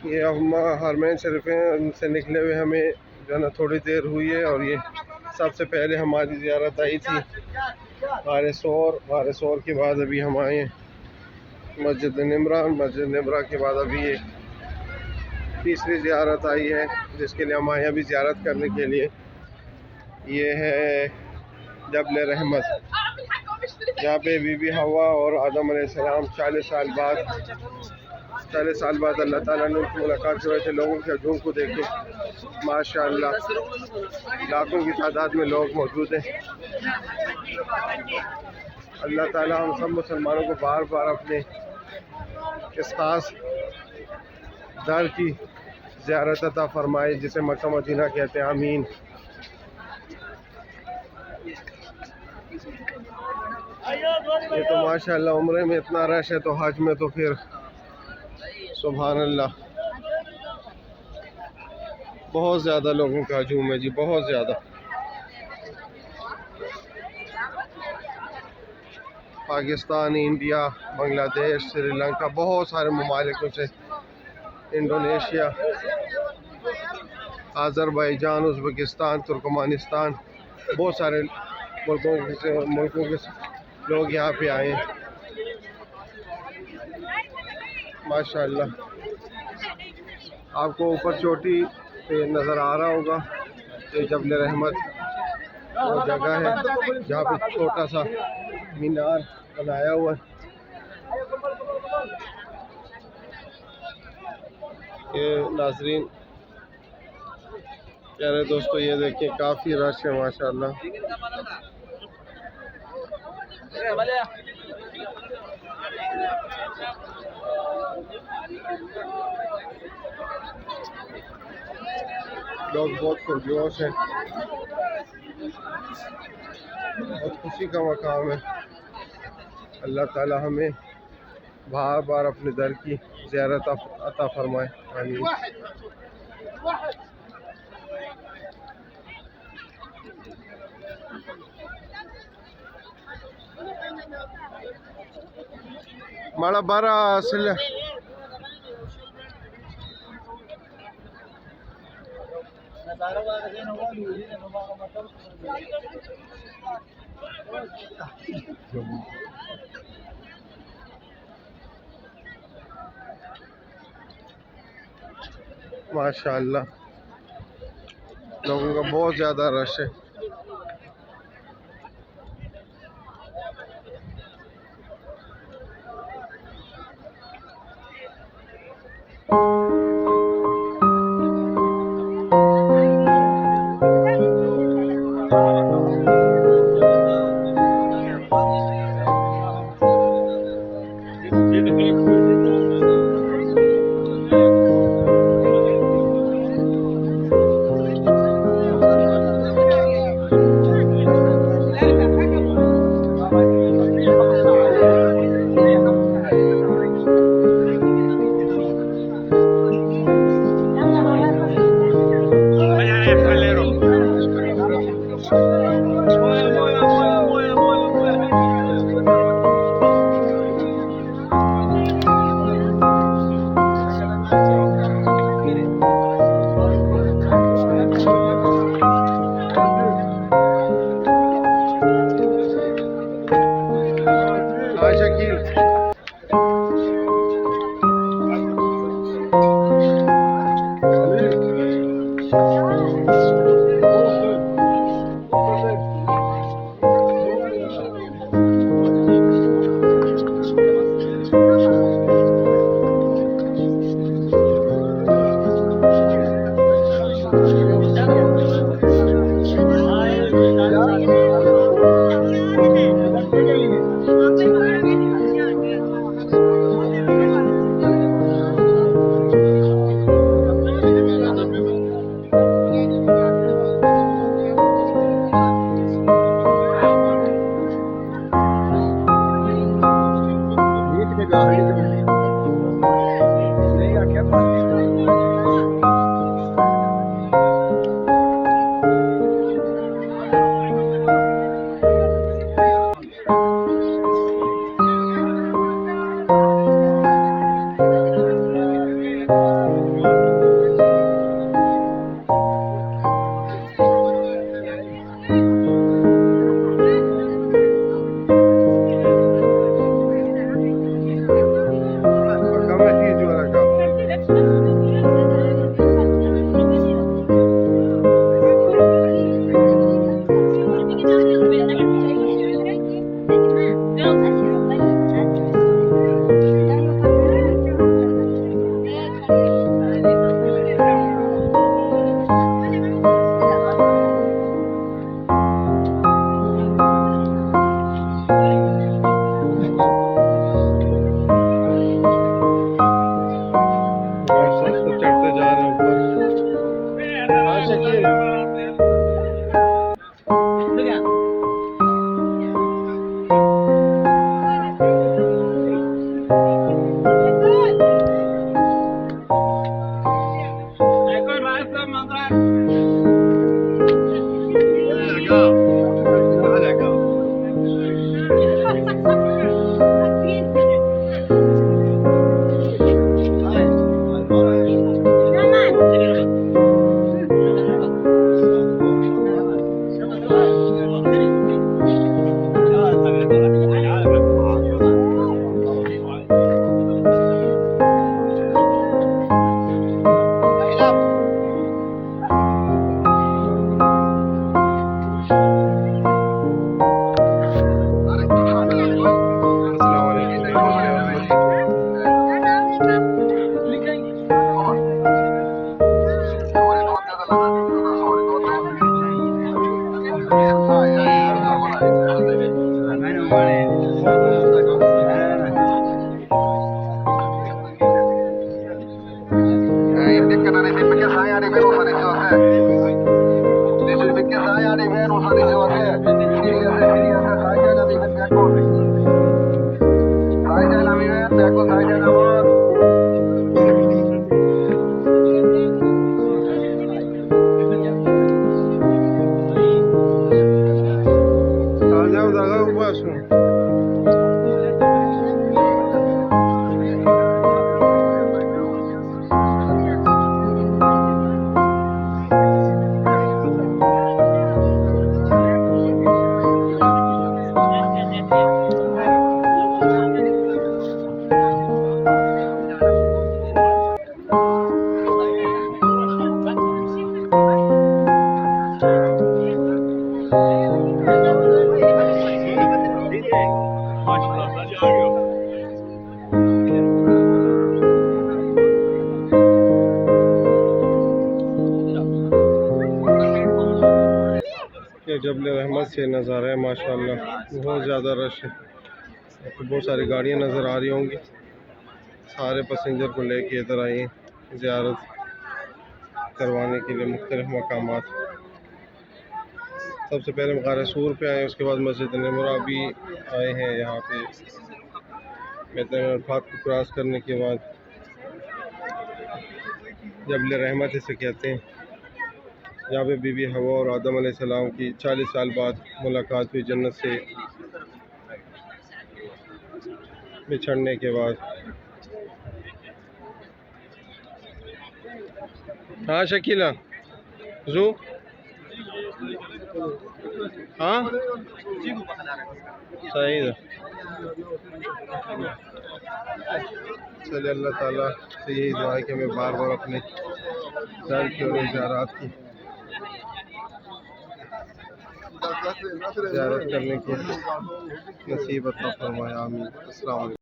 ये हम हरमैन शरीफें से निकले हुए हमें जो है ना थोड़ी देर हुई है, और ये सबसे पहले हमारी ज़ियारत आई थी गार सौर के बाद अभी हम आए हैं मस्जिद निमरा के बाद अभी ये तीसरी ज़ियारत आई है जिसके लिए हम आए अभी ज़ियारत करने के लिए। ये है जबल रहमत, जहाँ पे बीबी हवा और आदम अलैहिस्सलाम 40 साल बाद अल्लाह ताला ने उनकी मुलाकात हुए थे। लोगों के हजूम को देखे माशाअल्लाह लाखों की तादाद में लोग मौजूद हैं। अल्लाह ताला हम सब मुसलमानों को बार बार अपने इस खास दर की ज़ियारत अता फरमाए जिसे मक्का मदीना कहते हैं। आमीन। ये तो माशाअल्लाह उम्रे में इतना रश है तो हज में तो फिर सुभान अल्लाह बहुत ज़्यादा लोगों का हजूम है जी, बहुत ज़्यादा। पाकिस्तान, इंडिया, बांग्लादेश, श्रीलंका, बहुत सारे ममालिकों से, इंडोनेशिया, आज़रबाईजान, उज़्बेकिस्तान, तुर्कमानिस्तान, बहुत सारे मुल्कों के लोग यहाँ पे आए हैं माशाअल्लाह। आपको ऊपर चोटी पे नज़र आ रहा होगा ये जबल रहमत वो जगह है जहाँ पे छोटा सा मीनार बनाया हुआ है। ये नाजरीन प्यारे दोस्तों, ये देखिए काफ़ी रश है माशाअल्लाह। लोग बहुत पुरजोश हैं, बहुत खुशी का मकाम है। अल्लाह ताला हमें बार बार अपने दर की ज़ियारत अता फरमाए। आमीन। माड़ा बारा असल माशाअल्लाह लोगों का बहुत ज़्यादा रश है। जबल रहमत से नज़ारा है माशाल्लाह, बहुत ज़्यादा रश है। तो बहुत सारी गाड़ियाँ नज़र आ रही होंगी, सारे पैसेंजर को लेके इधर आए हैं ज़ियारत करवाने के लिए मुख्तलिफ मकामात। सबसे पहले मग़ार सूर पे आए, उसके बाद मस्जिद नमरा भी आए हैं। यहाँ पे मैदान अरफात को क्रॉस करने के बाद जबल रहमत इसे कहते हैं। यहाँ पे बीबी हवा और आदम अलैहिस्सलाम की 40 साल बाद मुलाकात हुई जन्नत से बिछड़ने के बाद। हाँ शकीला जू हाँ सही है। चलिए अल्लाह ताला से यही दुआ है कि हमें बार बार अपने दर की और ज़ियारत की ज़ियारत करने की नसीब अता फरमाए। आमीन। अस्सलाम वालेकुम।